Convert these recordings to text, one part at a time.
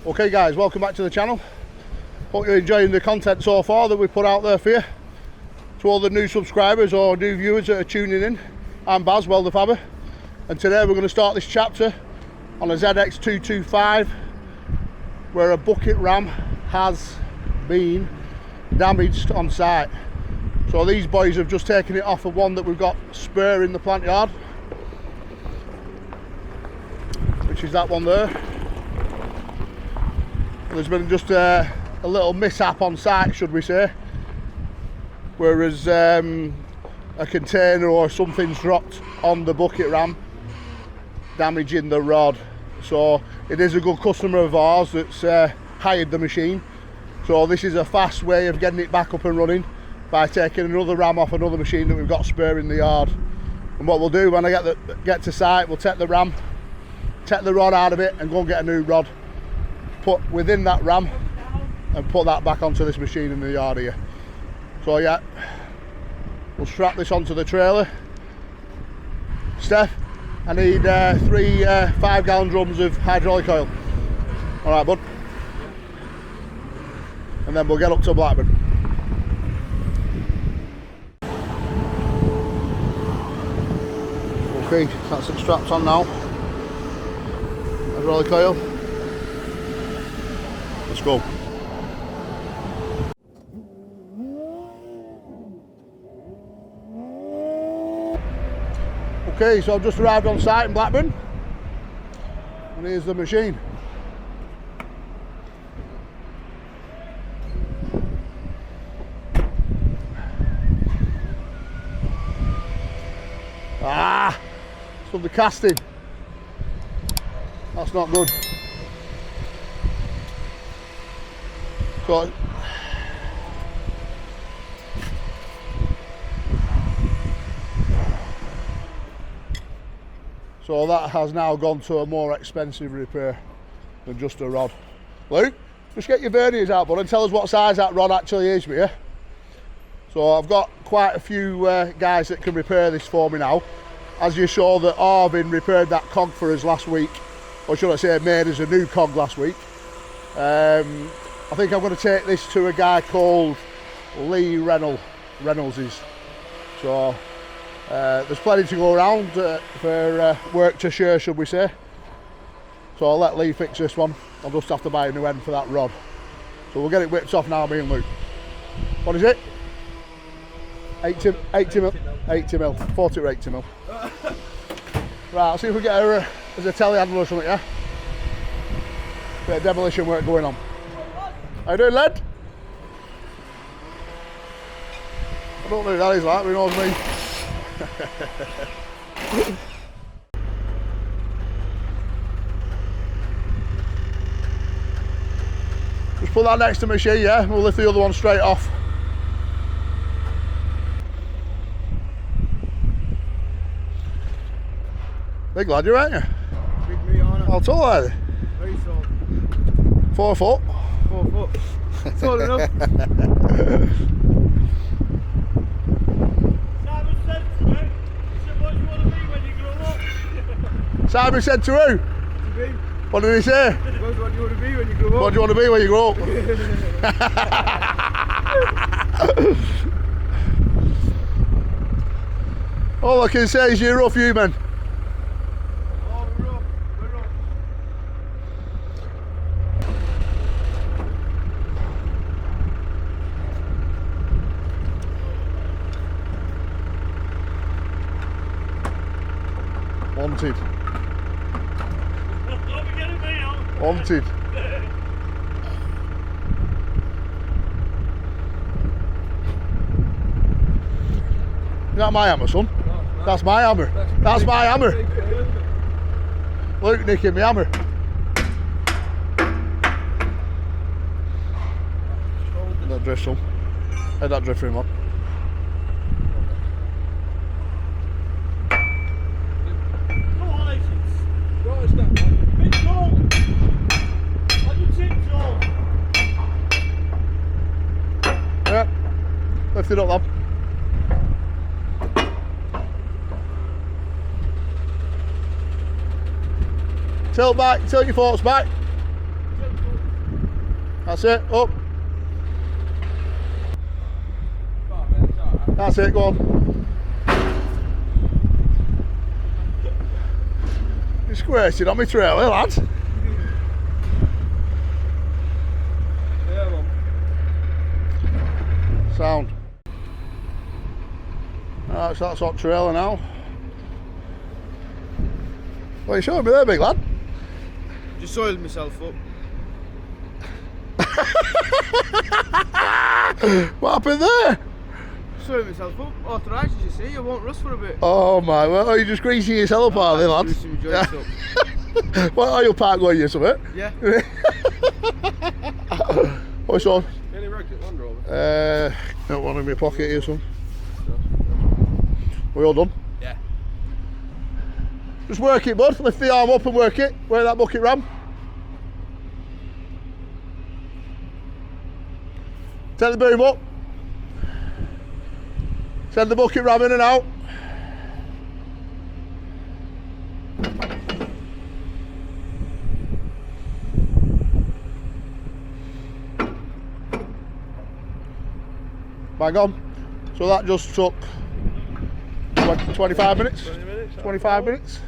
Okay guys, welcome back to the channel. Hope you're enjoying the content so far that we put out there for you. To all the new subscribers or new viewers that are tuning in, I'm Baz, WELDERFABBER, and today we're going to start this chapter on a ZX225 where a bucket ram has been damaged on site. So these boys have just taken it off of one that we've got spare in the plant yard, which is that one there. There's been just a little mishap on site, should we say, whereas a container or something's dropped on the bucket ram, damaging the rod. So it is a good customer of ours that's hired the machine. So this is a fast way of getting it back up and running by taking another ram off another machine that we've got spare in the yard. And what we'll do when I get to site, we'll take the ram, take the rod out of it and go and get a new rod, put within that ram and put that back onto this machine in the yard here. So yeah, we'll strap this onto the trailer. Steph, I need 3 5-gallon drums of hydraulic oil. Alright bud. And then we'll get up to Blackburn. Okay, that's it strapped on now. Hydraulic oil. Let's go. Okay, so I've just arrived on site in Blackburn, and here's the machine. It's from the casting. That's not good. So that has now gone to a more expensive repair than just a rod. Luke, just get your verniers out, bud, and tell us what size that rod actually is, will you? So I've got quite a few guys that can repair this for me now. As you saw that Arvin repaired that cog for us last week, or should I say made us a new cog last week. I think I'm going to take this to a guy called Lee Reynolds. So there's plenty to go around for work to share, should we say. So I'll let Lee fix this one. I'll just have to buy a new end for that rod. So we'll get it whipped off now, me and Luke. What is it? 80 mil, 40 or 80 mil. Right, I'll see if we get her as a telehandler or something, yeah? Bit of demolition work going on. How you doing, lad? I don't know who that is, like, but he knows me. Just put that next to the machine, yeah? We'll lift the other one straight off. Big lad, you aren't you? Big me on it. How tall are they? Very tall. 4 foot? 4 foot. Tall enough. Simon said to me, he said, what do you want to be when you grow up? Simon said to who? To me. What did he say? What do you want to be when you grow up? What do you want to be when you grow up? All I can say is you're rough, you man. Oh, we're rough. We're rough. Wanted. Don't be getting me on. Wanted. Is that my hammer, son? That's my hammer. That's my hammer. Luke nicking my hammer. Head that drift, son. Head that drift for him, man. Come on, Asians. Right, it's that one. Big tall. On your tip, tall. Yeah. Lift it up, lad. Tilt back, tilt your forks back. That's it, up. Oh, man, it's alright. That's it, go on. You're squirting on my trailer, lad. Yeah, man. Sound. Alright, so that's hot trailer now. What are you showing me there, big lad? Just soiled myself up. What happened there? Soiled myself up. Authorised, as you see, I won't rust for a bit. Oh my, well, are you just greasing yourself up, are they, lad? Greasing my joints up. What are you park going you something? Yeah. What's on? Any wrecked it, Land Rover? Got one in my pocket here, son. We all done? Yeah. Just work it, bud. Lift the arm up and work it. Work that bucket ram. Take the boom up. Send the bucket ram in and out. Bang on. So that just took 25 minutes? 20 minutes. 25 minutes.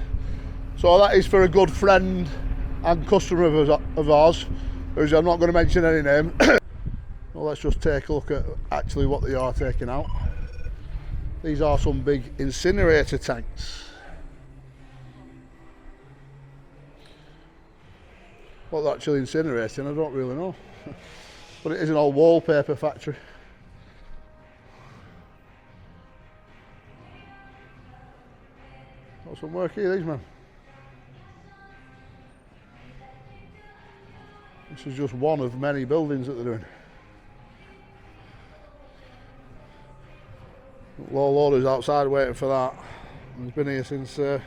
So that is for a good friend and customer of ours, who's, I'm not going to mention any name. Well, let's just take a look at actually what they are taking out. These are some big incinerator tanks. What they're actually incinerating, I don't really know. But it is an old wallpaper factory. Got some work here, these men. This is just one of many buildings that they're doing. Low loader's outside waiting for that. He's been here since 7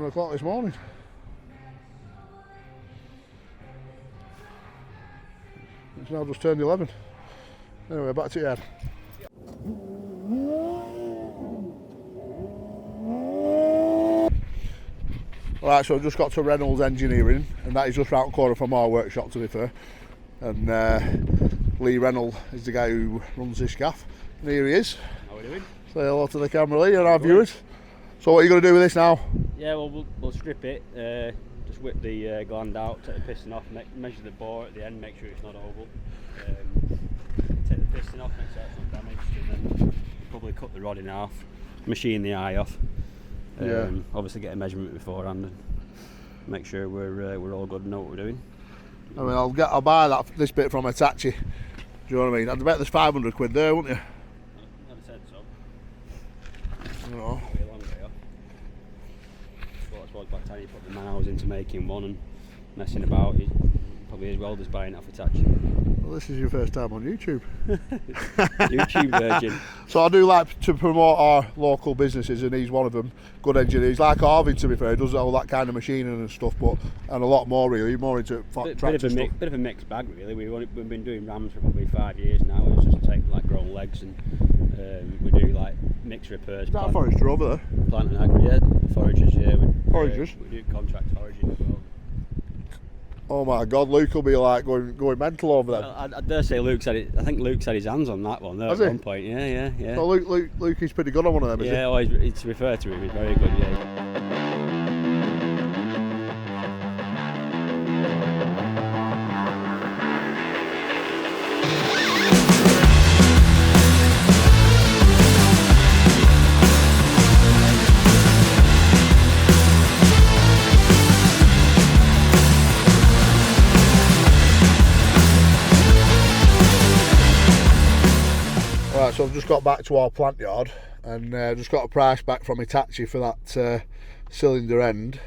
o'clock this morning. It's now just turned 11. Anyway, back to your head. Right, so I've just got to Reynolds Engineering, and that is just round the corner from our workshop, to be fair. And Lee Reynolds is the guy who runs this gaff. And here he is. How are we doing? Say hello to the camera, Lee, and our viewers. So what are you going to do with this now? Yeah, well, we'll strip it, just whip the gland out, take the piston off, measure the bore at the end, make sure it's not oval. Take the piston off, make sure it's not damaged, and then we'll probably cut the rod in half, machine the eye off. Obviously get a measurement beforehand and make sure we're all good and know what we're doing. I mean, I'll buy this bit from Hitachi. Do you know what I mean? I'd bet there's 500 quid there, wouldn't you? Never said so. No. Be a long way off. Well, that's what by the time you put the man hours into making one and messing about, it probably as well as buying it off Hitachi. Well, this is your first time on YouTube. YouTube virgin. So I do like to promote our local businesses, and he's one of them. Good engineer. He's like Arvin, to be fair. He does all that kind of machining and stuff, and a lot more really. More into tractor stuff. Bit of a mixed bag really. We've been doing rams for probably 5 years now. It's just take like grown legs, and we do like mixed repairs. Is that a forester over there? Plant and agri, yeah. Foragers, yeah. Foragers? We do contract foraging as well. Oh my God, Luke will be like going mental over there. I dare say Luke's had it. I think Luke's had his hands on that one there Has at he? one point. Yeah. So Luke is pretty good on one of them, is he? Yeah, always it's referred to him. He's very good. Yeah. Right, so I've just got back to our plant yard and just got a price back from Hitachi for that cylinder end.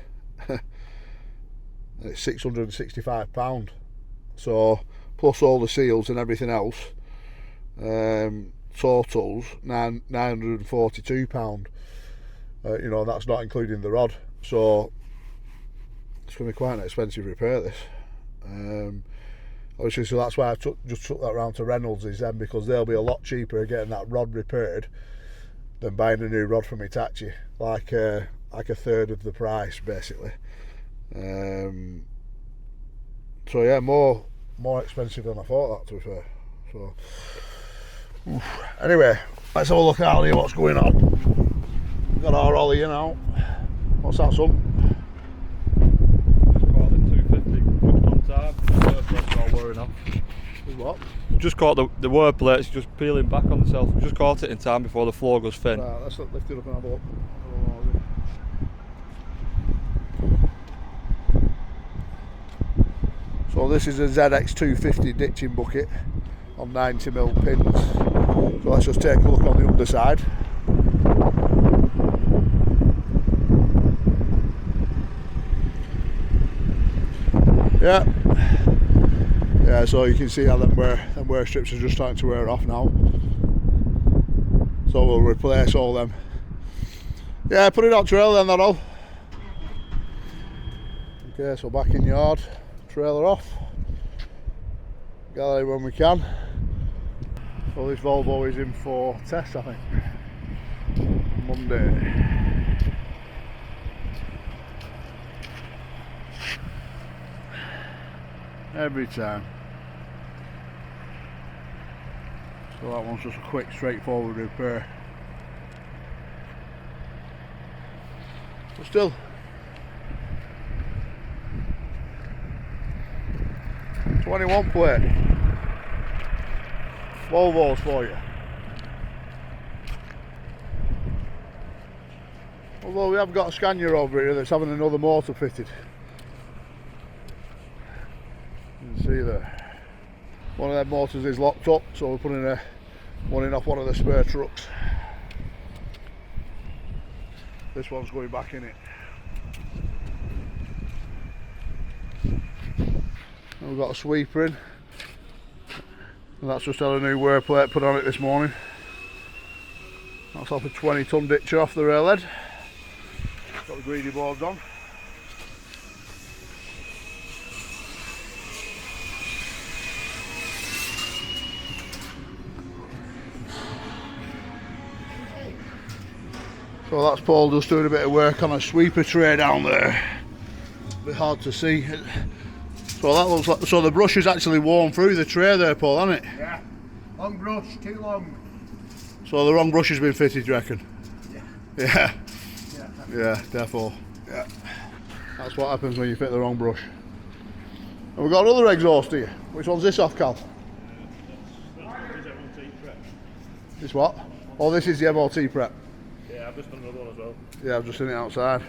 It's £665. So plus all the seals and everything else, totals £942. You know, that's not including the rod. So it's going to be quite an expensive repair, this. Obviously, so that's why I just took that round to Reynolds, is then because they'll be a lot cheaper at getting that rod repaired than buying a new rod from Hitachi, like a third of the price basically. So yeah, more more expensive than I thought that, to be fair. So, oof. Anyway, let's have a look out here what's going on. We've got our ollie in now. What's that, son? Just caught it 250 just on time. The word plates all wearing off. What? Just caught the word plates just peeling back on themselves. Just caught it in time before the floor goes thin. Right, let's lift it up and have a look. So this is a ZX250 ditching bucket on 90mm pins. So let's just take a look on the underside. Yeah, so you can see how them wear strips are just starting to wear off now. So we'll replace all them. Yeah, put it on trail then, that all. Okay, so back in yard, trailer off. Gather it when we can. So this Volvo is in for test, I think. Monday. Every time. So that one's just a quick, straightforward repair. But still, '21 plate. Volvos for you. Although we have got a Scania over here that's having another motor fitted. You can see there. One of them motors is locked up, so we're putting one in off one of the spare trucks. This one's going back in it. And we've got a sweeper in. And that's just had a new wear plate put on it this morning. That's off a 20-ton ditcher off the railhead. Got the greedy boards on. So that's Paul just doing a bit of work on a sweeper tray down there. A bit hard to see. So that looks like, so the brush is actually worn through the tray there, Paul, hasn't it? Yeah. Long brush, too long. So the wrong brush has been fitted, do you reckon? Yeah. Yeah. Yeah. Yeah, therefore. Yeah. That's what happens when you fit the wrong brush. And we've got another exhaust here. Which one's this off, Cal? This what? Oh, this is the MOT prep. Yeah, I've just done another one as well. Yeah, I've just seen it outside.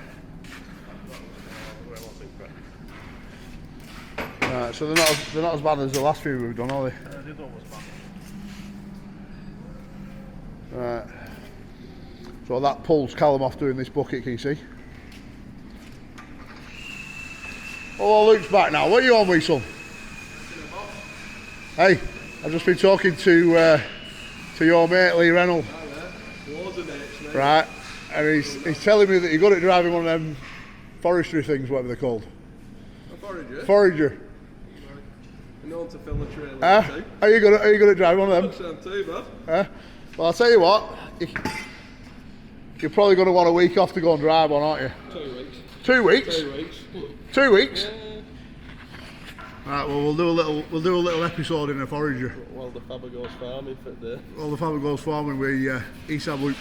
Right, so they're not as bad as the last few we've done, are they? They don't was bad. Right. So that pulls Callum off doing this bucket, can you see? Oh, Luke's back now. What are you on with, son? Hey, I've just been talking to your mate Lee Reynolds. Right, and he's telling me that you're good at driving one of them forestry things, whatever they're called. A forager? Forager. I know to fill a trailer too. Are you good at driving one of them? Not sound too bad. Well, I'll tell you what, you're probably going to want a week off to go and drive one, aren't you? 2 weeks. 2 weeks? 2 weeks. 2 weeks? Yeah. Right, well we'll do a little episode in a forager. WELDERFABBER goes farming for the day. WELDERFABBER goes farming with Esab Luke.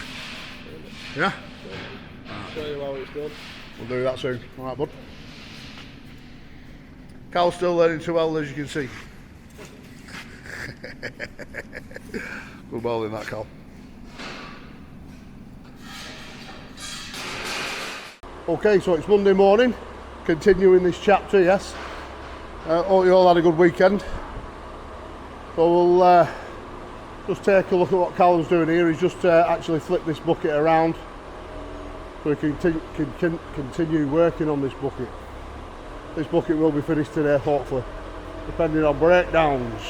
Yeah? Show you how it's done. We'll do that soon. Alright, bud. Cal's still learning to weld, as you can see. Good welding that, Cal. Okay, so it's Monday morning, continuing this chapter, yes. Hope you all had a good weekend. So we'll just take a look at what Callum's doing here. He's just actually flipped this bucket around so we can continue working on this bucket. This bucket will be finished today, hopefully, depending on breakdowns.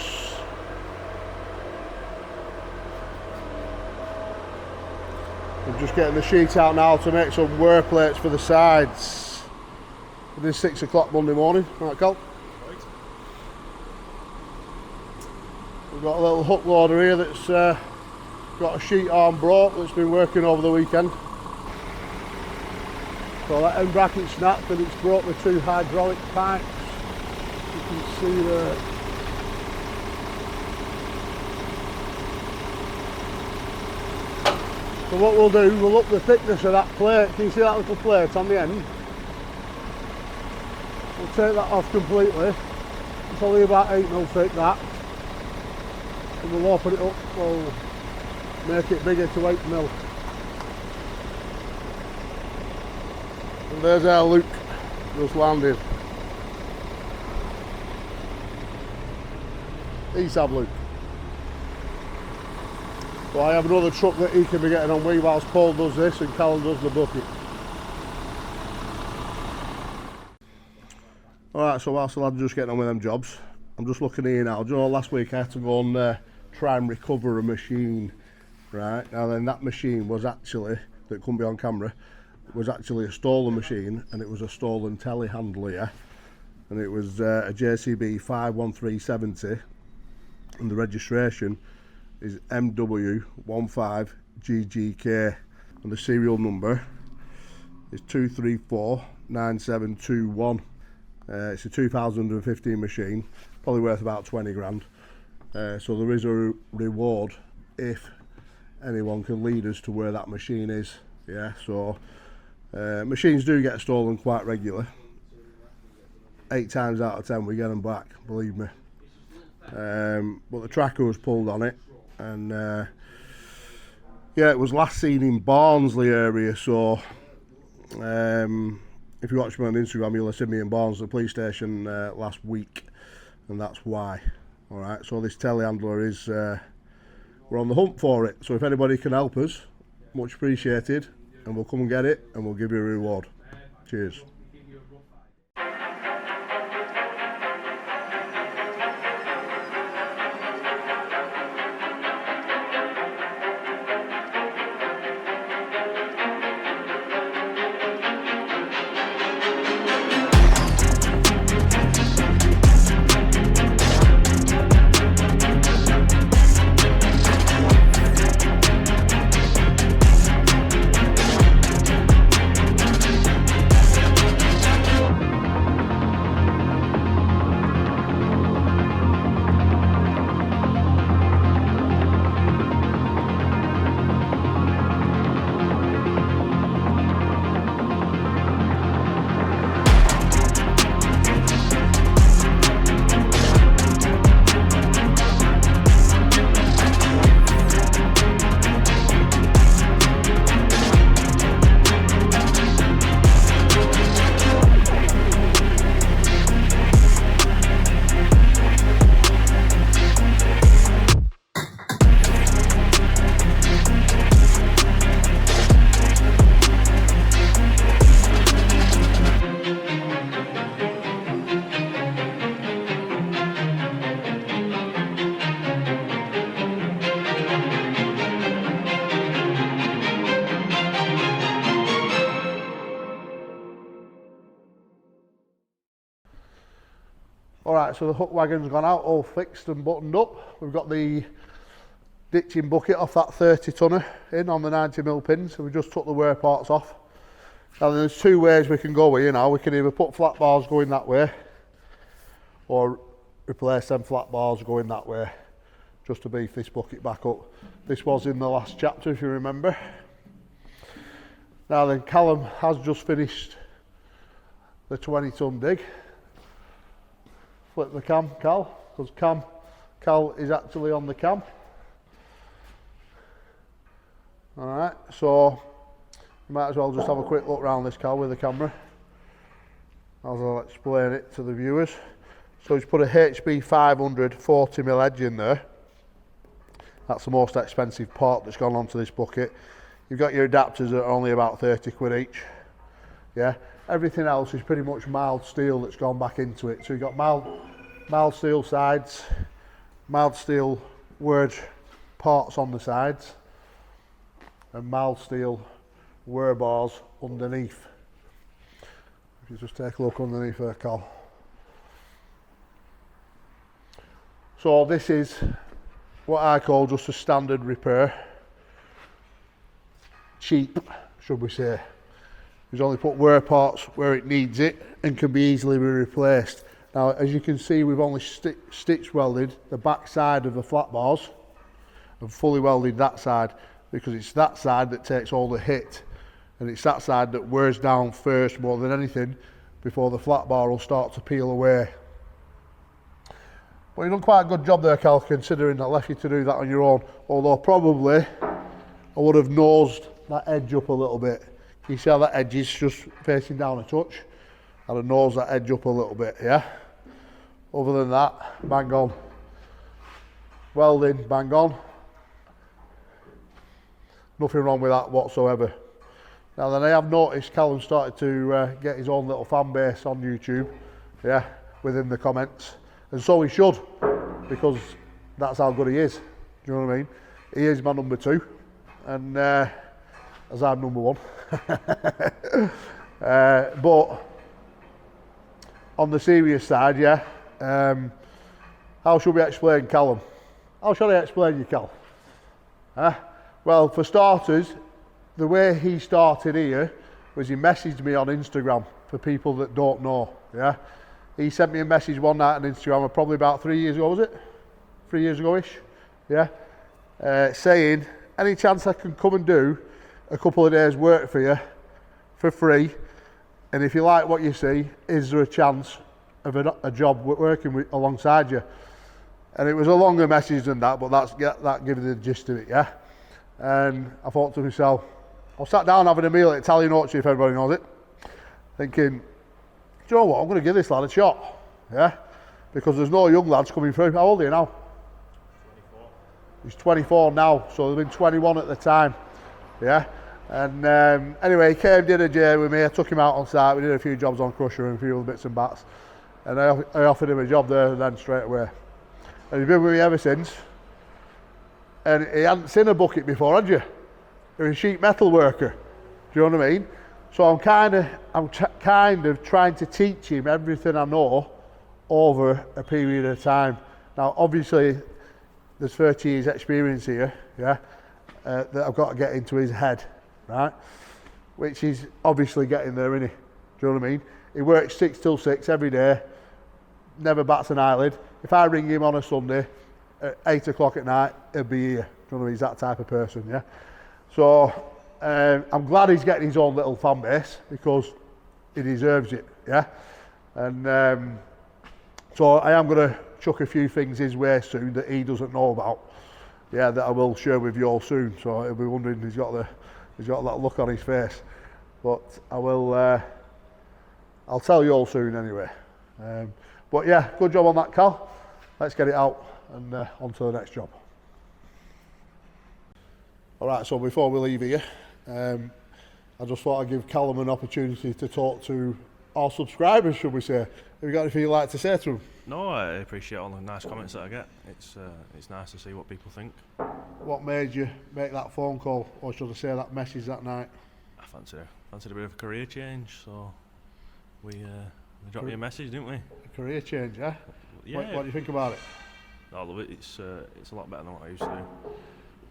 I'm just getting the sheet out now to make some wear plates for the sides. It is 6 o'clock Monday morning, right, Cal? Right. We've got a little hook loader here that's got a sheet arm broke that's been working over the weekend. So that end bracket snapped and it's broke the 2 hydraulic pipes. You can see there. So what we'll do, we'll up the thickness of that plate. Can you see that little plate on the end? We'll take that off completely. It's only about 8mm thick, that. And we'll open it up, we'll make it bigger to 8mm. And there's our Luke, just landed. East Ab Luke. So I have another truck that he can be getting on with whilst Paul does this and Callum does the bucket. Alright, so whilst the lads are just getting on with them jobs, I'm just looking here now. Do you know, last week I had to go and try and recover a machine, right? Now then, that machine was actually, that couldn't be on camera, was actually a stolen machine, and it was a stolen telehandler, yeah? And it was a JCB 51370, and the registration is MW15GGK, and the serial number is 2349721. It's a 2015 machine, probably worth about 20 grand. So there is a reward if anyone can lead us to where that machine is. Yeah, so machines do get stolen quite regularly. 8 times out of 10 we get them back, believe me. But the tracker was pulled on it, and yeah, it was last seen in Barnsley area. So if you watch me on Instagram, you'll have seen me in Barnsley police station last week, and that's why. All right, so this telehandler is we're on the hunt for it. So if anybody can help us, much appreciated, and we'll come and get it, and we'll give you a reward. Cheers. Alright, so the hook wagon's gone out, all fixed and buttoned up. We've got the ditching bucket off that 30 tonner in on the 90mm pins, so we just took the wear parts off. Now there's 2 ways we can go with, you know. We can either put flat bars going that way, or replace them flat bars going that way, just to beef this bucket back up. This was in the last chapter, if you remember. Now then, Callum has just finished the 20-ton dig. Flip the cam, Cal, because Cal is actually on the cam. Alright, so you might as well just have a quick look around this, Cal, with the camera, as I'll explain it to the viewers. So he's put a HB 500 40mm edge in there. That's the most expensive part that's gone onto this bucket. You've got your adapters that are only about 30 quid each. Yeah. Everything else is pretty much mild steel that's gone back into it. So you've got mild steel sides, mild steel word parts on the sides, and mild steel wear bars underneath. If you just take a look underneath there, Cal. So this is what I call just a standard repair. Cheap, should we say. He's only put wear parts where it needs it and can be easily replaced. Now, as you can see, we've only stitch welded the back side of the flat bars and fully welded that side. because it's that side that takes all the hit, and it's that side that wears down first more than anything before the flat bar will start to peel away. But you've done quite a good job there, Cal, considering I left you to do that on your own, although probably I would have nosed that edge up a little bit. You see how that edge is just facing down a touch? I'd have nosed that edge up a little bit, yeah? Other than that, bang on. Welding, bang on. Nothing wrong with that whatsoever. Now then, I have noticed Callum started to get his own little fan base on YouTube, yeah, within the comments. And so he should, because that's how good he is. Do you know what I mean? He is my number 2, and as I'm number 1. But on the serious side, yeah, how should we explain Callum? How shall I explain you, Cal? Well, for starters, the way he started here was he messaged me on Instagram, for people that don't know, yeah? He sent me a message one night on Instagram, probably about 3 years ago, was it? 3 years ago-ish, yeah? Saying, any chance I can come and do a couple of days work for you for free, and if you like what you see, is there a chance of a job working alongside you? And it was a longer message than that, but that gives you the gist of it, yeah? And I thought to myself, I sat down having a meal at Italian Orchard, if everybody knows it, thinking, do you know what, I'm going to give this lad a shot, yeah? Because there's no young lads coming through. How old are you now? 24. He's 24 now, so they've been 21 at the time, yeah? And anyway, he came, did a day with me, I took him out on site, we did a few jobs on Crusher and a few other bits and bats, and I offered him a job there and then straight away. And he's been with me ever since. And he hadn't seen a bucket before, had you? He was a sheet metal worker. Do you know what I mean? So I'm kind of trying to teach him everything I know over a period of time. Now, obviously, there's 30 years experience here, yeah, that I've got to get into his head, right? Which he's obviously getting there, isn't he? Do you know what I mean? He works 6 till 6 every day, never bats an eyelid. If I ring him on a Sunday at 8 o'clock at night, he'll be here. Do you know what I mean? He's that type of person, yeah? So I'm glad he's getting his own little fan base, because he deserves it, yeah? And so I am going to chuck a few things his way soon that he doesn't know about, yeah, that I will share with you all soon. So he'll be wondering, he's got that look on his face. But I'll tell you all soon anyway. But yeah, good job on that, Cal. Let's get it out and on to the next job. Alright, so before we leave here, I just thought I'd give Callum an opportunity to talk to our subscribers, should we say. Have you got anything you'd like to say to them? No, I appreciate all the nice comments that I get. It's nice to see what people think. What made you make that phone call, or should I say that message that night? I fancied a bit of a career change, so we dropped you a message, didn't we? A career change, yeah? Yeah. What do you think about it? I love it. It's a lot better than what I used to do.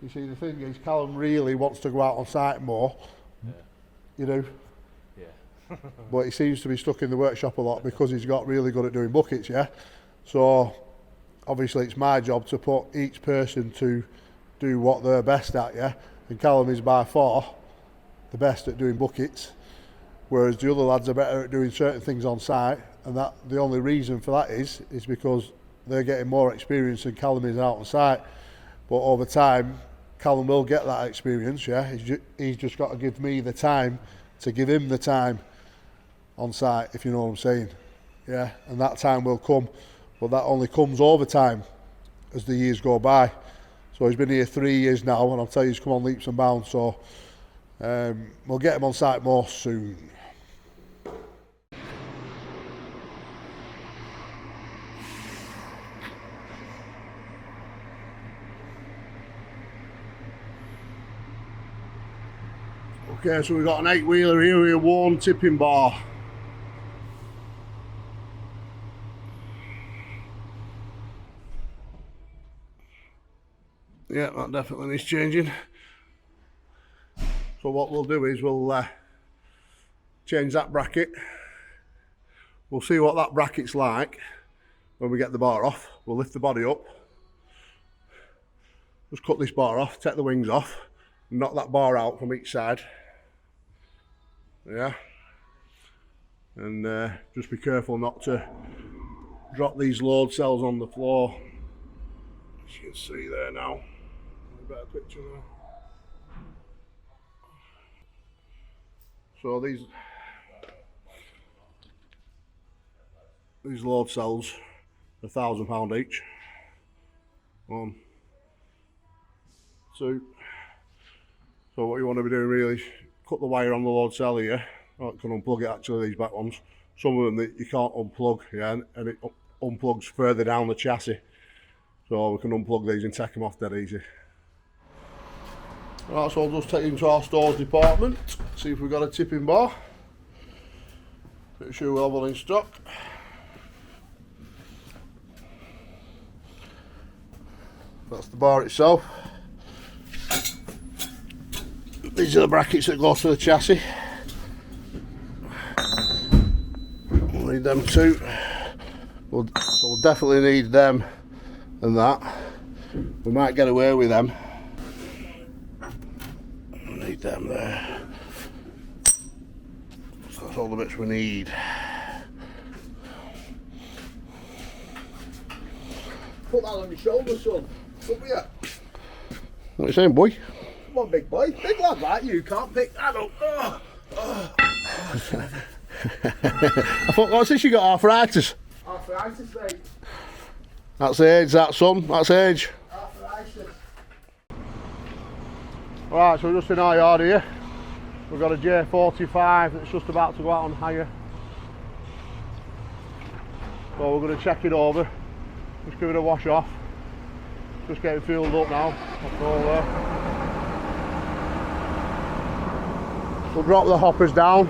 You see, the thing is, Callum really wants to go out on site more. Yeah. You do? Yeah. But he seems to be stuck in the workshop a lot because he's got really good at doing buckets, yeah? So, obviously it's my job to put each person to do what they're best at, yeah? And Callum is by far the best at doing buckets, whereas the other lads are better at doing certain things on site, and that the only reason for that is because they're getting more experience than Callum is out on site. But over time, Callum will get that experience, yeah? He's just got to give me the time to give him the time on site, if you know what I'm saying. Yeah, and that time will come, but that only comes over time as the years go by. So he's been here 3 years now, and I'll tell you, he's come on leaps and bounds, so we'll get him on site more soon. Okay, so we've got an 8-wheeler here with a worn tipping bar. Yeah, that definitely needs changing. So what we'll do is we'll change that bracket. We'll see what that bracket's like when we get the bar off. We'll lift the body up. Just cut this bar off, take the wings off, knock that bar out from each side. Yeah. And just be careful not to drop these load cells on the floor. As you can see there now. A better picture there. So these load cells are £1,000 each. 1, 2. So what you want to be doing really is cut the wire on the load cell here. Oh, it can unplug it actually, these back ones. Some of them that you can't unplug, yeah, and it unplugs further down the chassis. So we can unplug these and take them off dead easy. Right, so I'll just take you into our stores department, see if we've got a tipping bar. Make sure we'll have one in stock. That's the bar itself. These are the brackets that go to the chassis. We'll need them too. So we'll definitely need them and that. We might get away with them. Need them there. So that's all the bits we need. Put that on your shoulder, son. Up here. What are you saying, boy? Come on, big boy. Big lad, right? You can't pick that up. I thought, what's this? You got arthritis? Arthritis, mate. That's age, that son. That's age. Arthritis. Right, so we're just in our yard here. We've got a J45 that's just about to go out on hire. So we're going to check it over. Just give it a wash off. Just getting fueled up now. That's all there. We'll drop the hoppers down.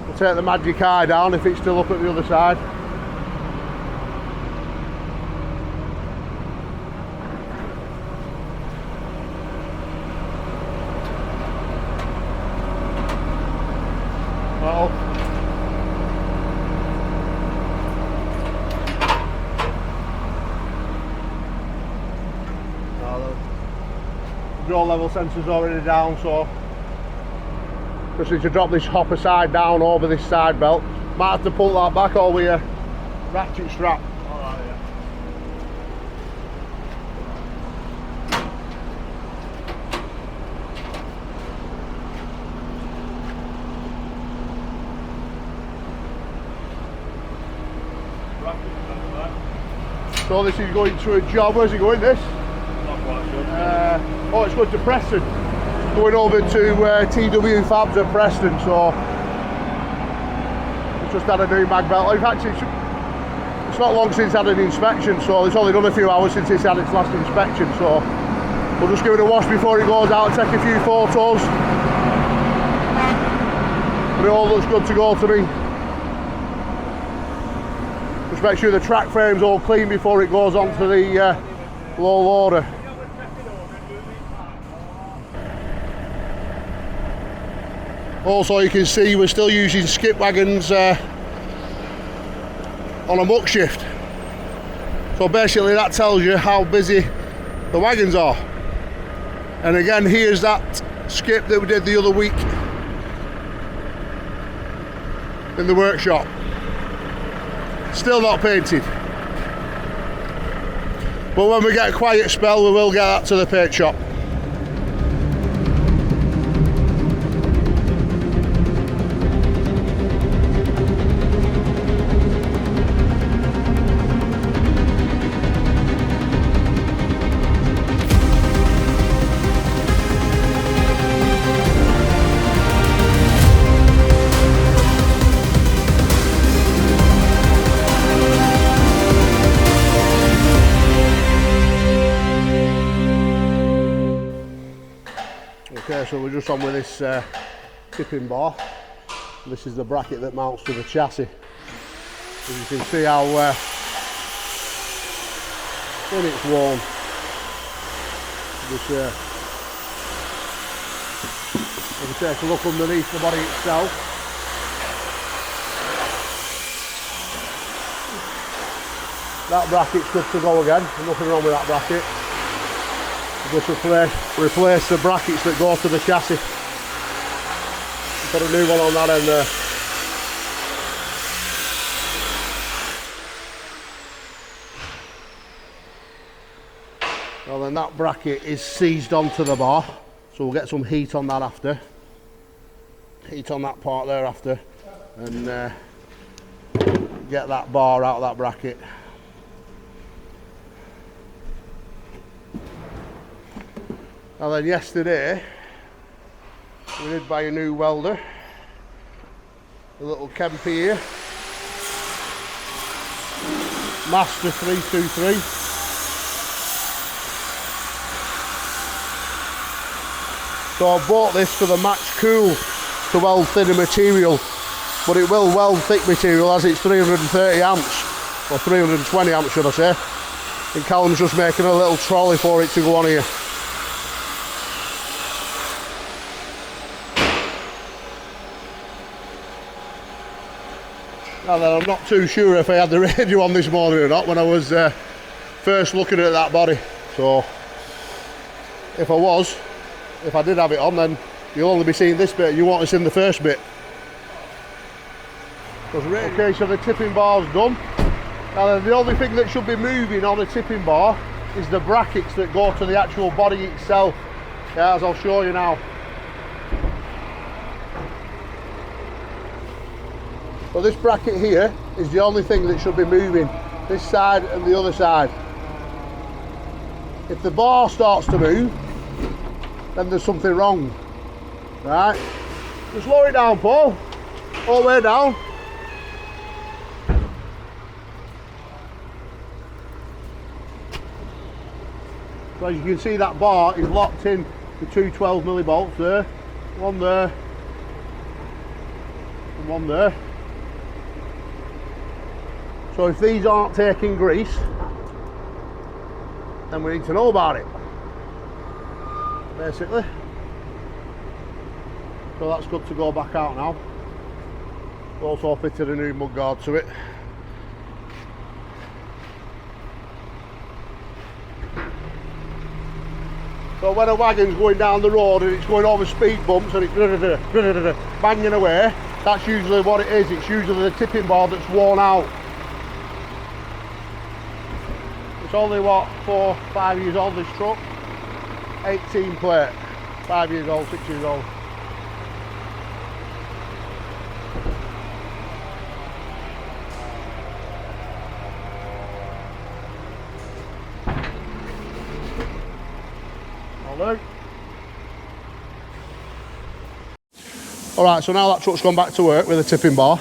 We'll take the magic eye down if it's still up at the other side. Draw level sensor's already down, so just need to drop this hopper side down over this side belt. Might have to pull that back over with a ratchet strap. Alright, yeah. So this is going to a job. Where's it going, this? Not quite sure. Oh, it's going to Preston. Going over to TW Fabs at Preston, so it's just had a new mag belt. In fact, it's not long since had an inspection, so it's only done a few hours since it's had its last inspection, so we'll just give it a wash before it goes out and take a few photos. But it all looks good to go to me. Just make sure the track frame's all clean before it goes onto the low loader. Also, you can see we're still using skip wagons on a muck shift. So basically that tells you how busy the wagons are. And again, here's that skip that we did the other week in the workshop. Still not painted. But when we get a quiet spell, we will get that to the paint shop. Okay, so we're just on with this tipping bar. This is the bracket that mounts to the chassis. As you can see how thin it's worn. Just if we take a look underneath the body itself, that bracket's good to go again. Nothing wrong with that bracket. Just replace the brackets that go to the chassis. Put a new one on that end there. Well, then that bracket is seized onto the bar, so we'll get some heat on that after. Heat on that part there after, and get that bar out of that bracket. And then yesterday we did buy a new welder, a little Kemp here, Master 323. So I bought this for the match cool to weld thinner material, but it will weld thick material as it's 330 amps, or 320 amps should I say. And Callum's just making a little trolley for it to go on here. Now then, I'm not too sure if I had the radio on this morning or not when I was first looking at that body. So if I did have it on, then you'll only be seeing this bit, you won't have seen the first bit. Okay, so the tipping bar's done. Now the only thing that should be moving on the tipping bar is the brackets that go to the actual body itself. Yeah, as I'll show you now. So this bracket here is the only thing that should be moving, this side and the other side. If the bar starts to move, then there's something wrong. Right? Just lower it down, Paul. All the way down. So as you can see, that bar is locked in the two 12 millivolts there. One there. And one there. So if these aren't taking grease, then we need to know about it. Basically. So that's good to go back out now. Also fitted a new mudguard to it. So when a wagon's going down the road and it's going over speed bumps and it's banging away, that's usually what it is. It's usually the tipping bar that's worn out. It's only what, 4, 5 years old, this truck. 18 plate, 5 years old, 6 years old. Alright, so now that truck's gone back to work with a tipping bar.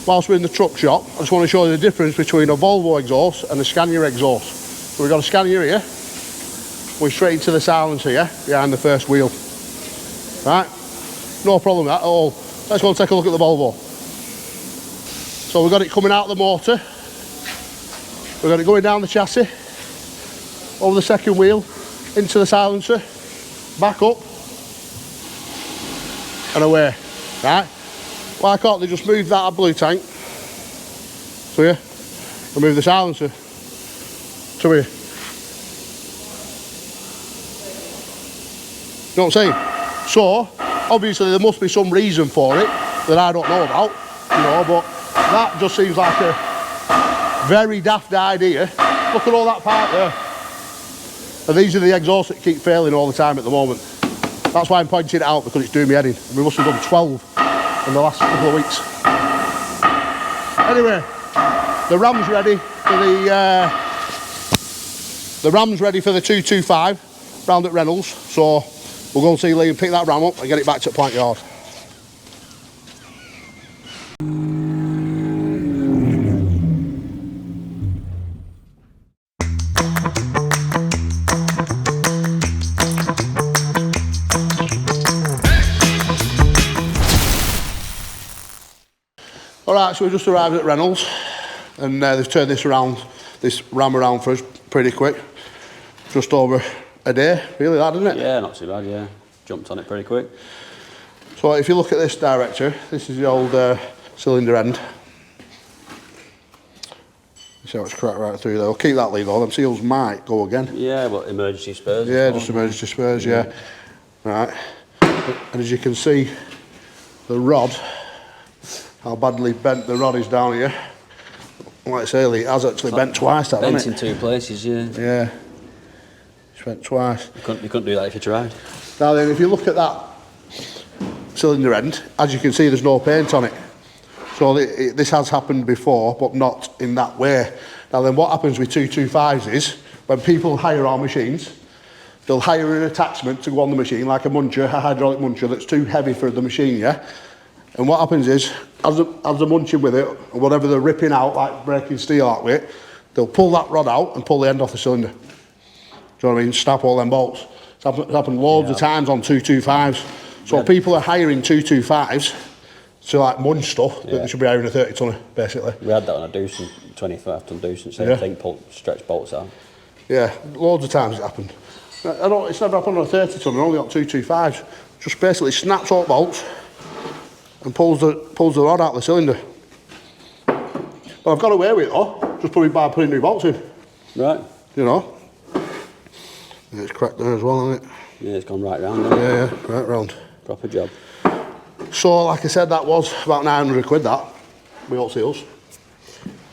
Whilst we're in the truck shop, I just want to show you the difference between a Volvo exhaust and a Scania exhaust. So we've got a Scania here, we're straight into the silencer here, behind the first wheel. Right, no problem with that at all. Let's go and take a look at the Volvo. So we've got it coming out of the motor, we've got it going down the chassis, over the second wheel, into the silencer, back up, and away. Right? Why can't they just move that blue tank to here and move the silencer to here? You know what I'm saying? So, obviously there must be some reason for it that I don't know about, you know, but that just seems like a very daft idea. Look at all that part there. And these are the exhausts that keep failing all the time at the moment. That's why I'm pointing it out, because it's doing me head in. We must have done 12 in the last couple of weeks. Anyway, the ram's ready for the 225 round at Reynolds. So we'll go and see Lee and pick that ram up and get it back to the plant yard. Alright, so we just arrived at Reynolds and they've turned this ram around for us pretty quick. Just over a day, really, that, isn't it? Yeah, not too bad, yeah. Jumped on it pretty quick. So if you look at this director, this is the old cylinder end. See how it's cracked right through there. I'll keep that lead though, them seals might go again. Yeah, but emergency spares. Yeah, just emergency spares, yeah. Right. And as you can see, the rod, how badly bent the rod is down here. Like I say, it has actually bent twice, that, hasn't it? Bent in 2 places, yeah. Yeah. It's bent twice. You couldn't do that if you tried. Now then, if you look at that cylinder end, as you can see, there's no paint on it. So this has happened before, but not in that way. Now then, what happens with 225s is, when people hire our machines, they'll hire an attachment to go on the machine, like a muncher, a hydraulic muncher that's too heavy for the machine, yeah? And what happens is, as they're munching with it, or whatever they're ripping out, like breaking steel out with it, they'll pull that rod out and pull the end off the cylinder. Do you know what I mean? Snap all them bolts. It's happened loads of times on 225s. So people are hiring 225s to like munch stuff that they should be hiring a 30 tonner, basically. We had that on a Doosan, 25-ton Doosan, same thing, stretch bolts out. Yeah, loads of times it happened. It's never happened on a 30 tonner, only got 225s. Just basically snaps all bolts and pulls the rod out of the cylinder. But I've got away with it though, just by putting new bolts in. Right. You know. Yeah, it's cracked there as well, isn't it? Yeah, it's gone right round there. Yeah, right round. Proper job. So, like I said, that was about 900 quid, that, with all seals.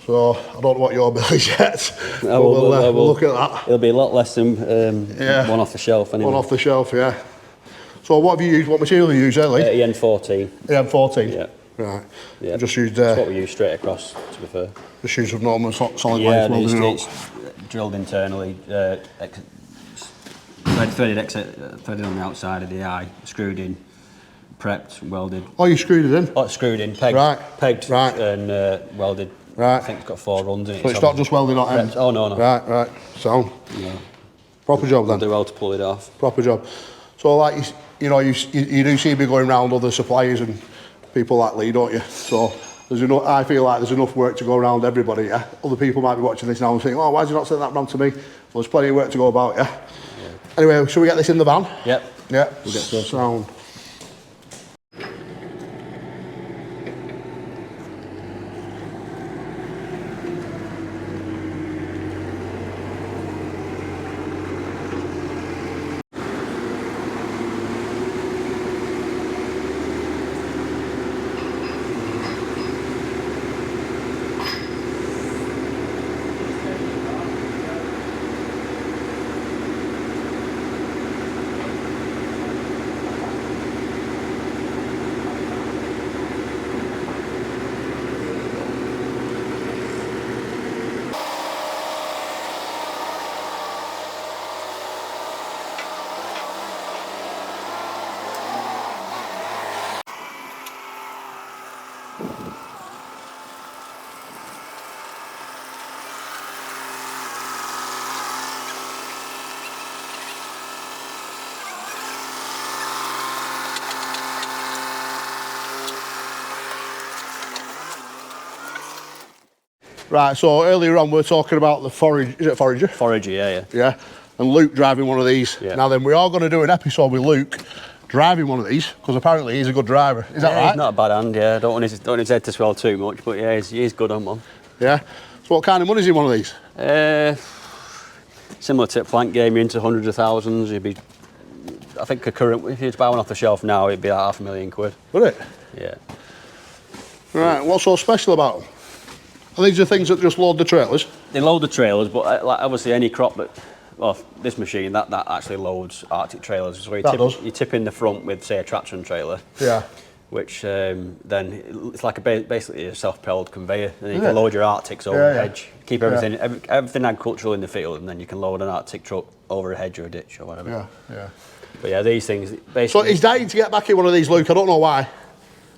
So, I don't know what your bill is yet, but we'll look at that. It'll be a lot less than one off the shelf anyway. One off the shelf, yeah. So, what have you used? What material have you used, Lee? EN14. EN14? Yeah. Right. Yeah. Just used... That's what we use straight across, to be fair. Just used with normal solid yeah, length welding it's drilled internally, threaded on the outside of the eye, screwed in, prepped, welded. Oh, you screwed it in? Oh, it's screwed in, pegged, and welded. Right. I think it's got 4 runs in it. So it's not just welding on end? Oh, no. Right. Sound. No. Proper job then? Do well to pull it off. Proper job. So like, you know, you do see me going around other suppliers and people like Lee, don't you? So there's enough, I feel like there's enough work to go around everybody, yeah? Other people might be watching this now and thinking, oh, why did you not send that round to me? Well, there's plenty of work to go about, yeah? Anyway, shall we get this in the van? Yep. Yeah. We'll get started. Sound. Right, so earlier on we were talking about the Forager, is it Forager? Forager, yeah. Yeah, and Luke driving one of these. Yeah. Now then, we are going to do an episode with Luke driving one of these, because apparently he's a good driver. Is that right? He's not a bad hand, yeah. Don't want his head to swell too much, but yeah, he's good on one. Yeah. So what kind of money is in one of these? Similar to flank game, you're into hundreds of thousands. You'd be, I think, if you were to buy one off the shelf now, it'd be like £500,000. Would it? Yeah. Right, what's so special about them? Are these the things that just load the trailers? They load the trailers, but like obviously any crop that, well, this machine, that actually loads Arctic trailers. So you tip in the front with, say, a traction trailer. Yeah. Which then it's like basically a self-propelled conveyor, and you can load your Arctics over a hedge. Keep everything everything agricultural in the field, and then you can load an Arctic truck over a hedge or a ditch or whatever. Yeah. But yeah, these things basically. So he's dying to get back in one of these, Luke. I don't know why.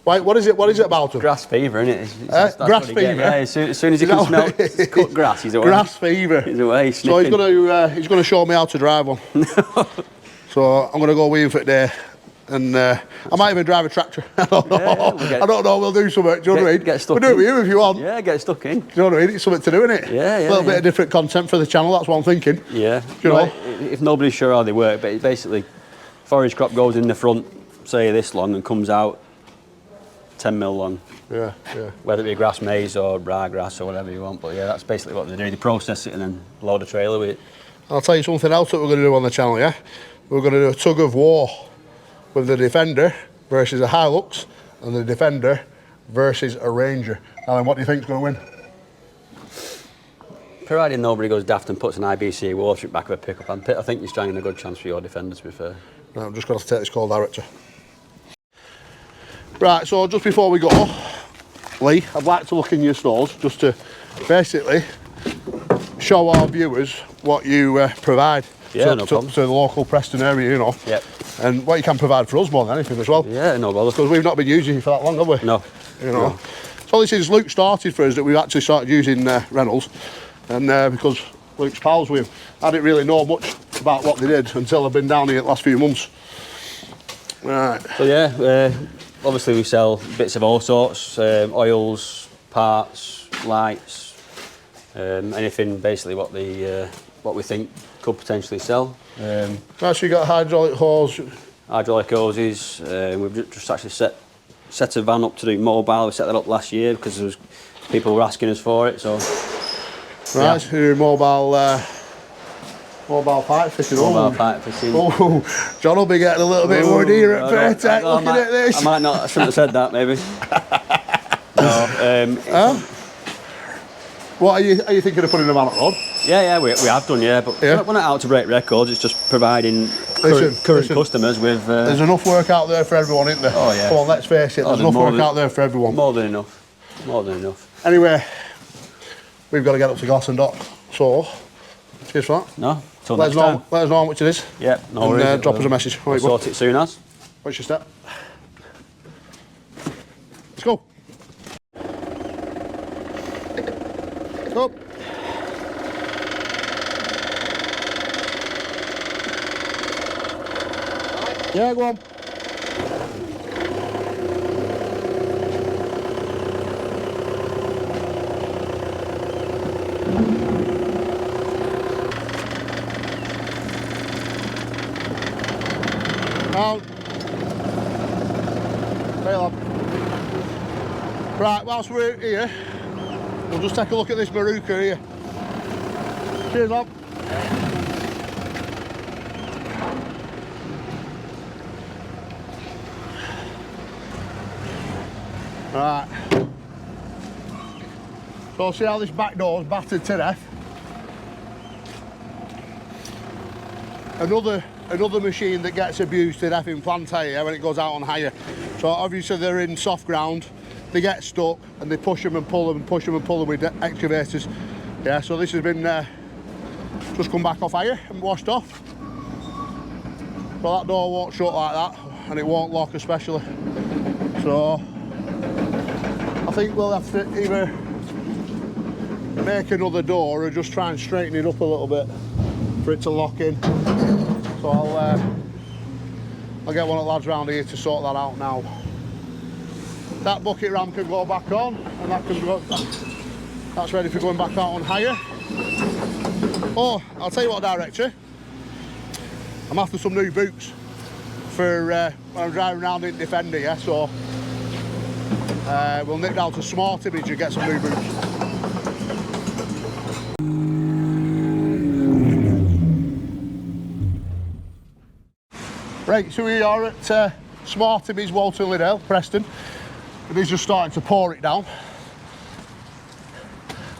Why? What is it? What is it about him? Grass fever, isn't it? Grass fever. Yeah, as soon as he can smell cut grass, he's away. Grass fever. He's away. So he's gonna show me how to drive one. So I'm gonna go with him for today. And I might even drive a tractor. I don't know. I don't know. We'll do something. Do you know what I mean? Get stuck we'll do it with you if you want. Yeah, get stuck in. Do you know what I mean? It's something to do, isn't it? Yeah. A little bit of different content for the channel. That's what I'm thinking. Yeah. Do you know? If nobody's sure how they work, but basically, forage crop goes in the front, say this long, and comes out 10mm long. Yeah, yeah. Whether it be grass maize or ryegrass or whatever you want, but yeah, that's basically what they do. They process it and then load a trailer with it. I'll tell you something else that we're going to do on the channel, yeah? We're going to do a tug of war with the Defender versus a Hilux and the Defender versus a Ranger. Alan, what do you think is going to win? Providing nobody goes daft and puts an IBC water back of a pickup, I think you're standing a good chance for your Defender, to be fair. Right, I'm just going to take this call, director. Right, so just before we go, Lee, I'd like to look in your stalls just to basically show our viewers what you provide no problem. to the local Preston area, you know. Yep. And what you can provide for us more than anything as well. Yeah, no bother. Because we've not been using you for that long, have we? No. You know. No. So this is Luke started for us that we've actually started using Reynolds, and because Luke's pals with him, I didn't really know much about what they did until I've been down here the last few months. Right. So yeah, obviously we sell bits of all sorts, oils, parts, lights, anything basically what we think could potentially sell. Right, so you got hydraulic hose. Hydraulic hoses. We've just actually set a van up to do mobile. We set that up last year because there was people were asking us for it. So right, so you're mobile pipe fitting. Mobile pipe fitting. Oh, John will be getting a little bit worried here at Fairtech looking at this. I might not. I shouldn't have said that. Maybe. No. What are you thinking of putting them on at road? Yeah, we have done, yeah, but we're not out to break records. It's just providing current customers with. There's enough work out there for everyone, isn't there? Oh yeah. Come on, let's face it. There's enough work out there for everyone. More than enough. More than enough. Anyway, we've got to get up to Glasson Dock. So, cheers for that. No. Till Let next time. us know how much it is. Yeah. No and worries. drop us a message. We'll sort it soon as. What's your step? Let's go. Up. Yeah, go on. Out. Tail up. Right, whilst we're here, we'll just take a look at this Maruka here. Cheers, love. Right. So see how this back door's battered to death. Another machine that gets abused to death in plant hire when it goes out on hire. So obviously they're in soft ground, they get stuck and they push them and pull them and push them and pull them with excavators. Yeah, so this has been just come back off hire and washed off. So that door won't shut like that and it won't lock especially. So I think we'll have to either make another door or just try and straighten it up a little bit for it to lock in. So I'll get one of the lads around here to sort that out now. That bucket ram can go back on and that can go, that's ready for going back out on hire. Oh, I'll tell you what, director, I'm after some new boots for when I'm driving around in Defender, yeah, so we'll nip down to Smart Image and get some new boots. Right, so we are at Smart Image, Walton Liddell, Preston, and he's just starting to pour it down.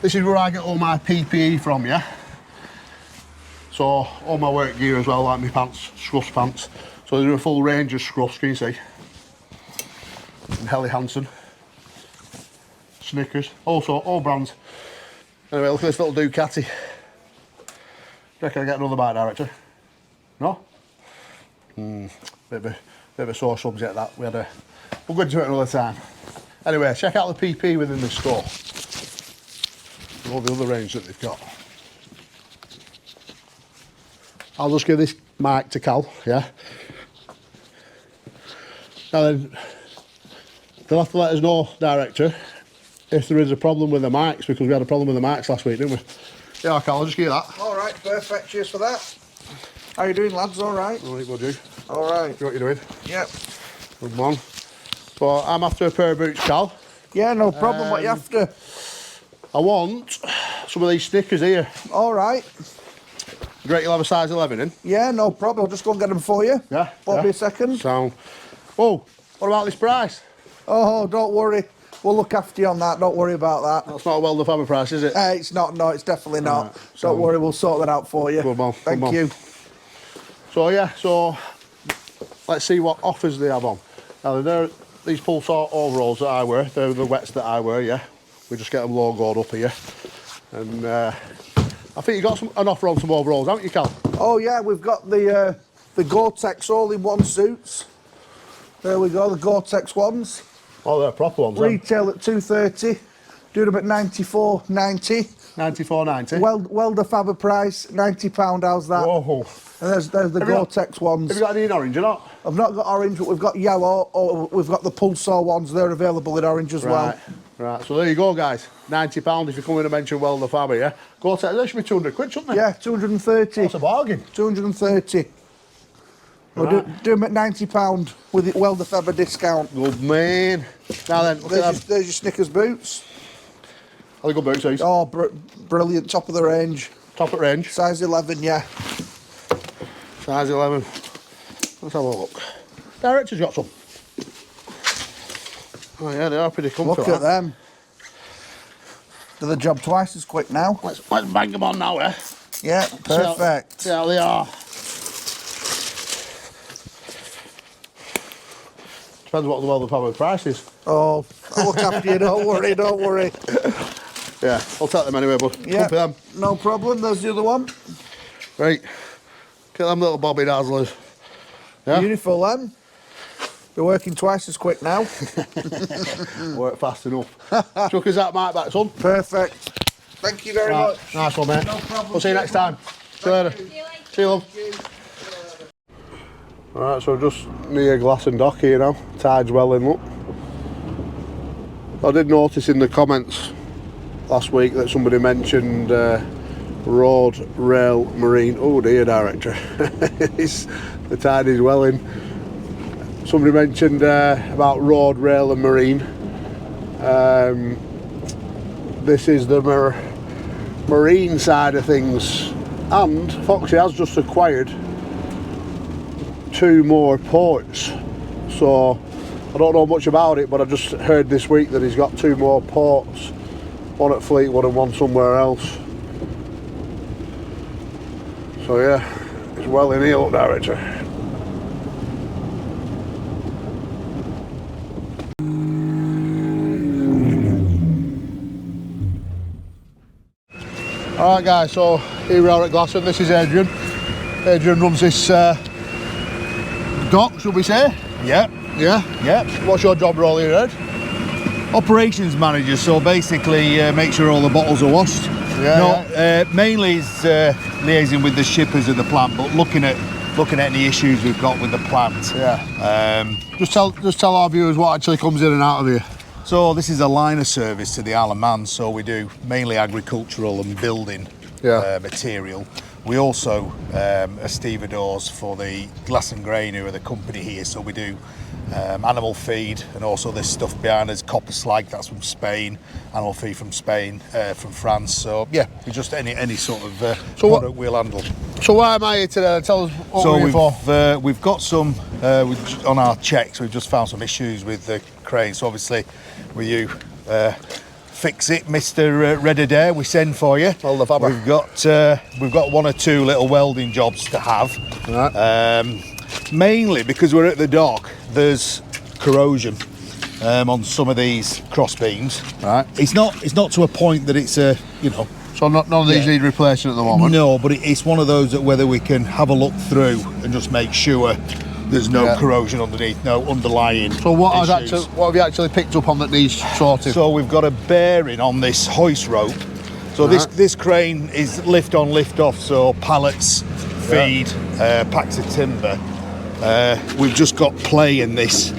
This is where I get all my PPE from, yeah? So, all my work gear as well, like my pants, scruffs pants. So there's a full range of scruffs, can you see? And Helly Hansen, Snickers, also all brands. Anyway, look at this little Ducati. Reckon I get another bike, director? No? Bit of a sore subject that. We'll go into it another time. Anyway, check out the PP within the store. And all the other range that they've got. I'll just give this mic to Cal, yeah? Now then, they'll have to let us know, director, if there is a problem with the mics, because we had a problem with the mics last week, didn't we? Yeah, Cal, I'll just give you that. All right, perfect. Cheers for that. How you doing, lads? All right? All right, would you? All right. See what you're doing? Yep. Good man. So I'm after a pair of boots, Cal. Yeah, no problem. What you after? I want some of these Snickers here. All right. Great, you'll have a size 11 in. Yeah, no problem. I'll just go and get them for you. Yeah. Won't yeah. be a second. So, oh, what about this price? Oh, don't worry. We'll look after you on that. Don't worry about that. That's not a WELDERFABBER price, is it? It's not. No, it's definitely not. Right, Don't worry. We'll sort that out for you. Good man, Thank good man. you. So yeah, so let's see what offers they have on. Now they're these Pulsar overalls that I wear. They're the wets that I wear. Yeah, we just get them logoed up here, and I think you got an offer on some overalls, haven't you, Cal? Oh yeah, we've got the Gore-Tex all-in-one suits. There we go, the Gore-Tex ones. Oh, they're proper ones. Then. Retail at $230. Do them at $94.90. $94.90. WELDERFABBER price, £90. How's that? Whoa. And there's the Gore-Tex ones. Have you got any in orange or not? I've not got orange, but we've got yellow, or we've got the Pulsar ones. They're available in orange as well. Right. So there you go, guys. £90 if you come in and mention WELDERFABBER, yeah? Gore-Tex, they should be 200 quid, shouldn't they? Yeah, 230. That's a bargain. 230. We'll do them at £90 with the WELDERFABBER discount. Good man. Now then, look at them. There's your Snickers boots. Are they good boots, these? Oh, brilliant. Top of the range. Top at range. Size 11, yeah. Size 11. Let's have a look. Director's got some. Oh yeah, they are pretty comfy. Look at them. Do the job twice as quick now. Let's bang them on now, eh? Yeah, perfect. See how they are. Depends what the WELDERFABBER price is. Oh, I'll look after you. Don't worry, don't worry. Yeah, I'll take them anyway, bud. Yeah, Comfy them. no problem. There's the other one. Right. Get them little Bobby Dazzlers. Yeah? Beautiful, then. They're working twice as quick now. Work fast enough. Chuck us that mic back, son. Perfect. Thank you very much. Nice one, mate. No problem. We'll see you next time. See you later. See you, love. Alright, so just near Glass and Dock here now. Tide's well in, look. I did notice in the comments last week that somebody mentioned road, rail, marine. Oh dear, director. The tide is well in. Somebody mentioned about road, rail and marine. This is the marine side of things, and Foxy has just acquired 2 more ports. So I don't know much about it, but I just heard this week that he's got 2 more ports, one at Fleetwood and one somewhere else. So yeah, it's well in here, look, director. Alright guys, so here we are at Glasson. This is Adrian. Adrian runs this dock, should we say? Yeah, Yeah? yeah. What's your job role here, Ed? Operations manager, so basically make sure all the bottles are washed. Yeah, Mainly is liaising with the shippers of the plant, but looking at any issues we've got with the plant. Yeah. Just tell our viewers what actually comes in and out of here. So this is a liner service to the Isle of Man, so we do mainly agricultural and building material. We also are stevedores for the Glass and Grain, who are the company here, so we do animal feed, and also this stuff behind us, copper slag, that's from Spain, animal feed from Spain, from France. So yeah, we just any sort of product we'll handle. So why am I here today? Tell us what we're here for. We've got some on our checks. We've just found some issues with the crane. So obviously, with you, fix it, Mr. Red Adair. We send for you. WELDERFABBER. We've got 1 or 2 little welding jobs to have. Right. Mainly because we're at the dock. There's corrosion on some of these cross beams. Right. It's not to a point that it's a So none of these need replacing at the moment? No, but it's one of those that whether we can have a look through and just make sure there's no corrosion underneath, no underlying So what issues. have you actually picked up on that needs sorted? So we've got a bearing on this hoist rope. So this crane is lift on, lift off, so pallets, feed, packs of timber. We've just got play in this,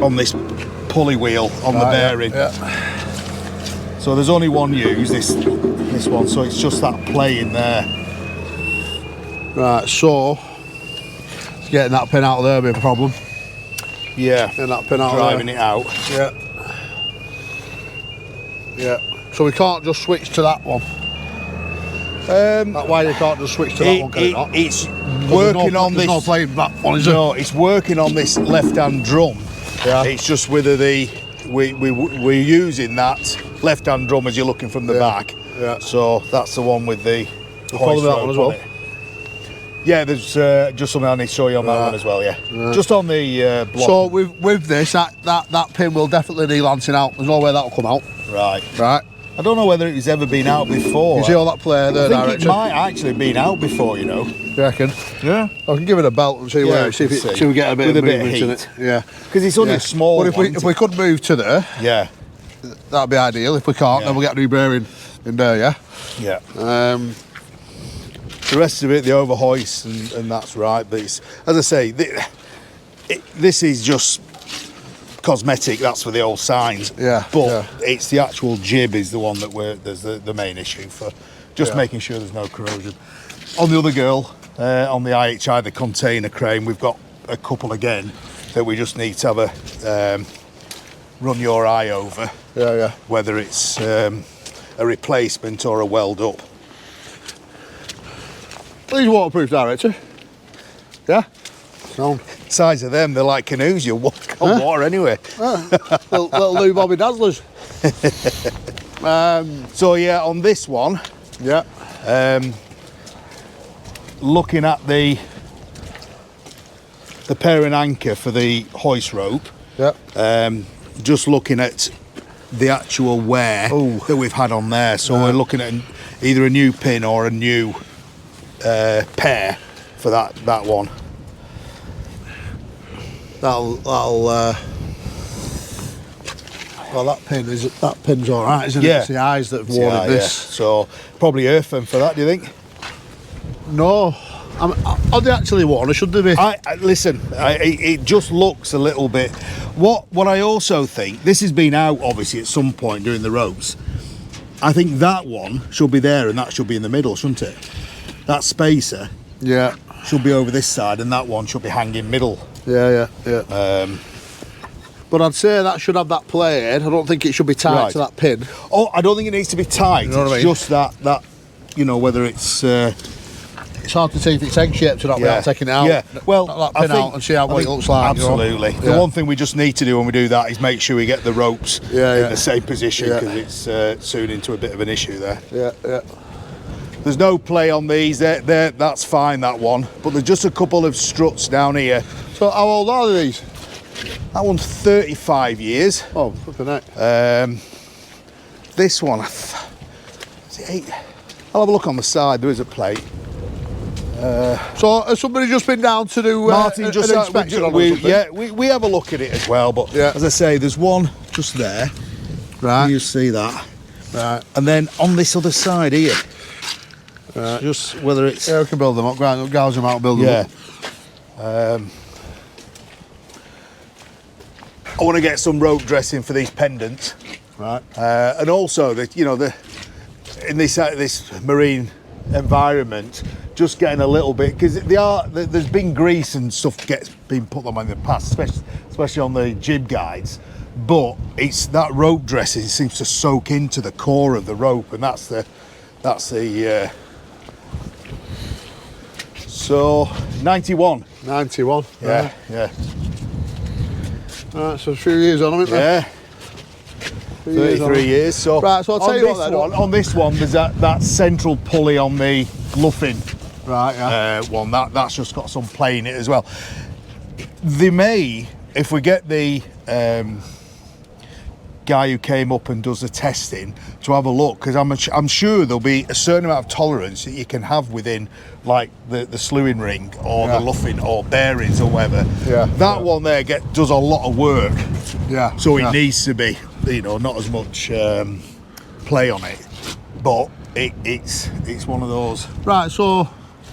on this pulley wheel on the bearing. Yeah. So there's only one use, this one, so it's just that play in there. Right, so getting that pin out of there will be a problem. Yeah. In that pin out Driving there. it out. Yeah. Yeah. So we can't just switch to that one. That's why you can't just switch to that one, can it not? It's working on this. There's no playing that one, is there? No, it's working on this left-hand drum. Yeah. It's just whether we're using that left-hand drum as you're looking from the back. Yeah. So that's the one with the follow hoist that rope one as on well. it. Yeah, there's just something I need to show you on that one as well. Yeah. Just on the block. So with this, that pin will definitely need lancing out. There's no way that'll come out. Right. Right. I don't know whether it's ever been out before. You see all that play there, I think director? it might actually been out before, you know. You reckon? Yeah. I can give it a belt and see where, see if we get a bit With of a bit of movement in heat. it. Yeah. Because it's only a small But one. if we could move to there, Yeah. that'd be ideal. If we can't, then we'll get a new bearing in there. Yeah. Yeah. The rest of it, the overhoist, and that's right. But it's, as I say, this is just cosmetic. That's for the old signs. Yeah. But it's the actual jib is the one that there's the main issue for. Just making sure there's no corrosion. On the other girl, on the IHI, the container crane, we've got a couple again that we just need to have a run your eye over. Yeah. Whether it's a replacement or a weld up. These waterproof, director. Yeah. Sound. Size of them, they're like canoes. You walk on water anyway. Little Lou Bobby Dazzlers. So yeah, on this one, yeah. Looking at the pairing anchor for the hoist rope. Yeah. Just looking at the actual wear that we've had on there. So we're looking at either a new pin or a new pair for that one. Well, that pin's all right, isn't it? Yeah. It's the eyes that have worn it. This. So probably earthen for that. Do you think? No. Are they actually worn, or should they be? Listen, it just looks a little bit. What I also think, this has been out obviously at some point during the ropes. I think that one should be there and that should be in the middle, shouldn't it? That spacer, should be over this side, and that one should be hanging middle. Yeah. But I'd say that should have that plate. I don't think it should be tight to that pin. Oh, I don't think it needs to be tight. You know what I mean? Just that whether it's. It's hard to see if it's egg shaped or not without taking it out. Yeah, well, that pin out and see what it looks like. Absolutely. You know? The one thing we just need to do when we do that is make sure we get the ropes in the same position, because it's soon into a bit of an issue there. Yeah. There's no play on these. That's fine, that one. But there's just a couple of struts down here. So how old are these? That one's 35 years. Oh, flipping heck. This one, is it 8? I'll have a look on the side. There is a plate. So has somebody just been down to do Martin an just inspection on it or something? we have a look at it as well. But as I say, there's one just there. Right. You see that. Right. And then on this other side here. Right. Just whether it's. Yeah, we can build them up. Gouge them out and build them up. I want to get some rope dressing for these pendants. Right. And also in this marine environment, just getting a little bit, because there's been grease and stuff been put on in the past, especially on the jib guides, but it's that rope dressing seems to soak into the core of the rope, and that's the so 91. Yeah. Right, so a few years on them, isn't there? Yeah. 33 years. So, right, so I'll tell you what then. On this one, there's that central pulley on the luffing. Right, yeah. One that's just got some play in it as well. They may, if we get the guy who came up and does the testing to have a look, because I'm sure there'll be a certain amount of tolerance that you can have within, like the slewing ring or the luffing or bearings or whatever. Yeah. That one there does a lot of work. Yeah. So it needs to be, not as much play on it, but it's one of those. Right, so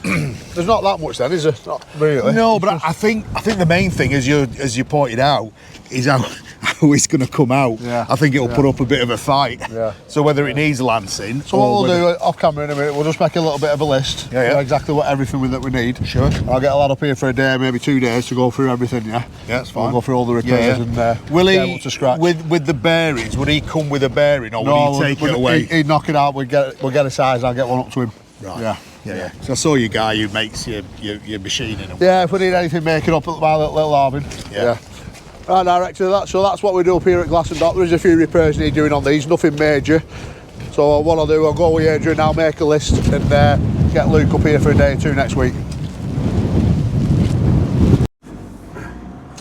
there's not that much then, is there? Not really. No, but I think the main thing, as you pointed out, is how how it's going to come out. Yeah. I think it'll put up a bit of a fight. Yeah. So whether it needs lancing. So what we'll do off camera in a minute, we'll just make a little bit of a list. Yeah, yeah. Of exactly what everything that we need. Sure. I'll get a lad up here for a day, maybe 2 days to go through everything. Yeah. Yeah, that's fine. We'll go through all the repairs and will get he up to scratch. with the bearings? Would he come with a bearing, or would he take it away? He'd knock it out. We'll get a size. And I'll get one up to him. Right. Yeah. Yeah. So I saw your guy who makes your machining. And Yeah. If we need anything making up at my little Arvin. Yeah. Right, director. So that's what we do up here at Glass and Dock. There is a few repairs need doing on these. Nothing major. So what I'll do, I'll go with Adrian now, make a list, and get Luke up here for a day or 2 next week.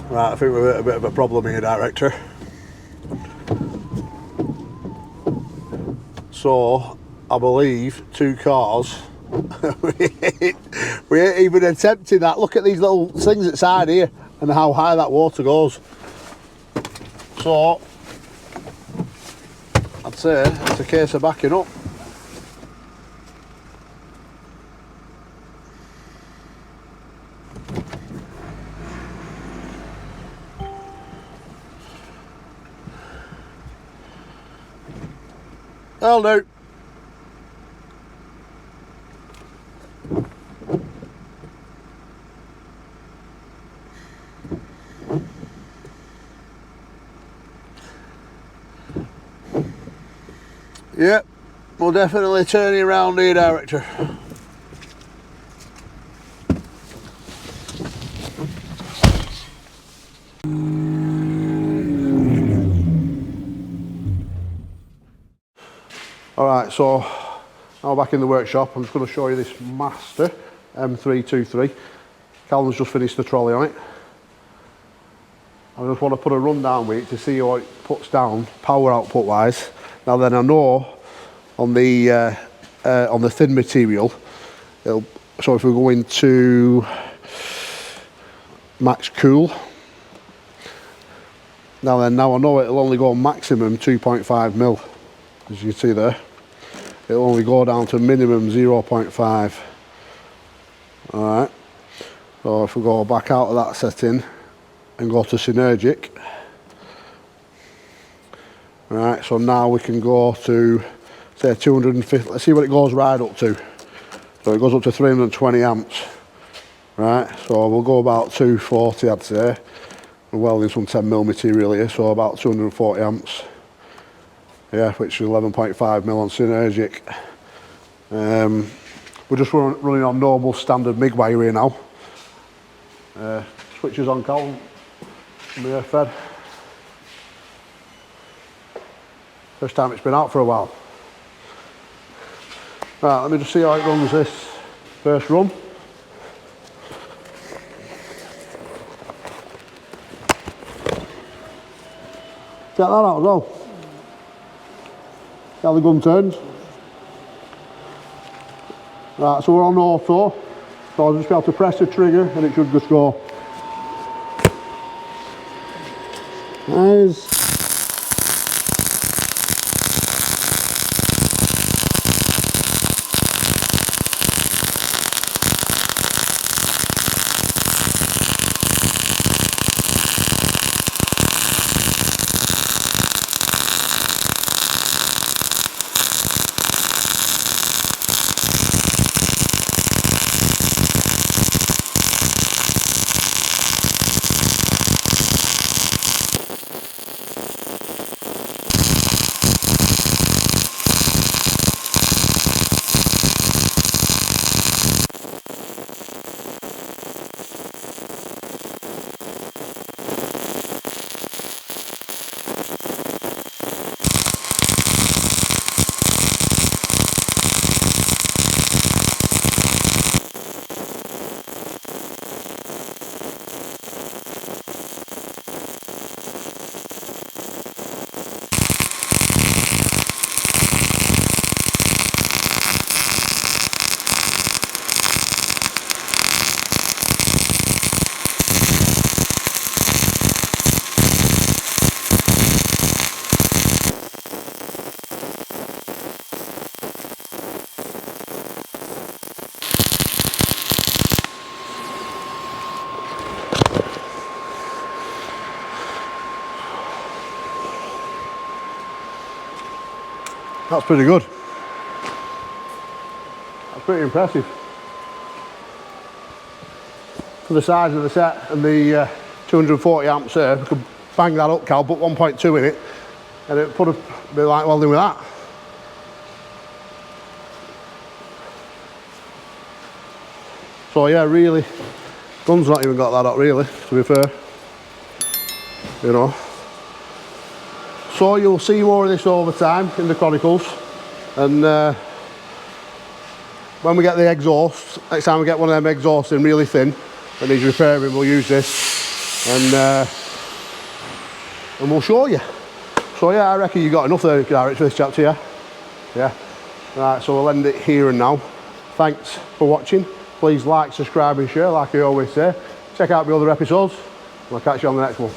Right, I think we've got a bit of a problem here, director. So, I believe 2 cars, we ain't even attempting that. Look at these little things outside here and how high that water goes. So, I'd say it's a case of backing up. That'll do. Yep, we'll definitely turn you around here, director. Alright, so now back in the workshop, I'm just going to show you this Master M323. Callum's just finished the trolley on it. I just want to put a rundown with it to see how it puts down power output wise. Now then, I know on the thin material, so if we go into max cool, now I know it'll only go maximum 2.5 mil, as you can see there. It'll only go down to minimum 0.5. Alright, so if we go back out of that setting and go to synergic, right, so now we can go to say 250, let's see what it goes right up to. So it goes up to 320 amps, right, so we'll go about 240 I'd say. We're welding some 10mm material here, so about 240 amps, yeah, which is 11.5 mil on synergic. We're just running on normal standard MIG wire here now. Switches on Colin, mirror fed. First time it's been out for a while. Right, let me just see how it runs this first run. Check that out as well. See how the gun turns. Right, so we're on auto. So I'll just be able to press the trigger and it should just go. Nice. That's pretty good. That's pretty impressive. For the size of the set and the 240 amps there, we could bang that up, Cal, put 1.2 in it, and it'd be like welding with that. So yeah, really, gun's not even got that hot really, to be fair. You know. So you'll see more of this over time in the Chronicles, and when we get the exhaust, next time we get one of them exhausts in really thin and needs repairing, we'll use this and we'll show you. So yeah, I reckon you got enough there, Garrett, for this chapter, yeah? Yeah. Right, so we'll end it here and now. Thanks for watching. Please like, subscribe and share like I always say. Check out the other episodes. We'll catch you on the next one.